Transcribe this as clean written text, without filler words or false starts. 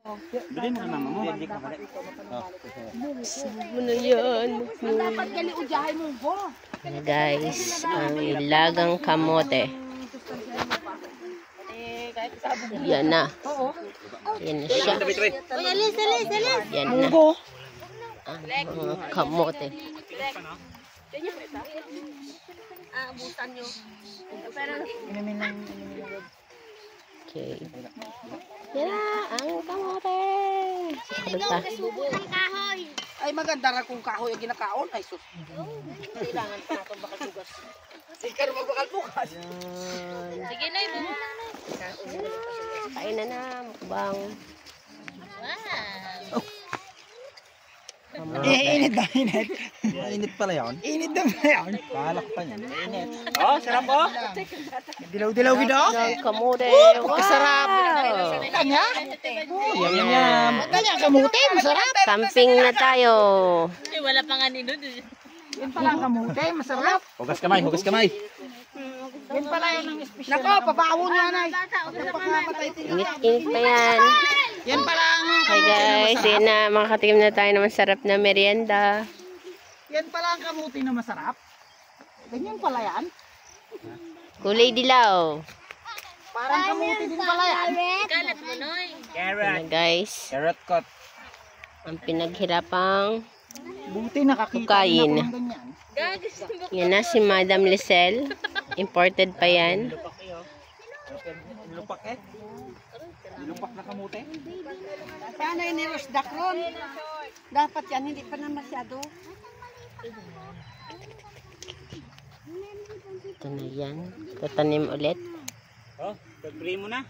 Bilhin mo na mama mo. Sabi na yan. Dapat gali ujahay mo ho. Guys, ang ilagang kamote. Yan na. Yan na siya. Yan na. Ang mga kamote. Abutan nyo. Okay. Yan na, ang kamote. Kabagta. Ay maganda ra kung kahoy ang ginakaon. Ay sus. Kailangan pa natin bakal bugas. Ikaw na magbakal bugas. Sige na, ibo mo lang na. Kain na na, mukbang. Init na, init. Init pala yun. Init na pala yun. Balak pa niya. Init. Oh, sarap oh. Dilaw-dilaw gino. Kamote. Wow. Sarap. Kanya? Yan yan. Kanya kamuti, masarap. Camping na tayo. Wala pa nga nino. Yan pala ang kamuti, masarap. Hugas kamay, hugas kamay. Yan pala yun ang espesyal. Nako, pabawo niya na. Init-init pa yan. Yan pala ang Hi guys, yan na, makakatikim na tayo ng masarap na merienda. yan pala ang kamuti na masarap. Ganyan pala yan. Kulay dilaw. Parang kamuti din pala yan. Kalat mo, Noy. Yan na guys, Carrot cut. ang pinaghirapang Buti nakakita Bukayin. na ako ng ganyan. yan na si Madam Lisel. Imported pa yan. Nilupak eh. Nilupak na kamuti. Paano yun ni Rose Dacron? Dapat yan, hindi pa na masyado. Ito na yan. Tatanim ulit. Oh, pag-pray mo na.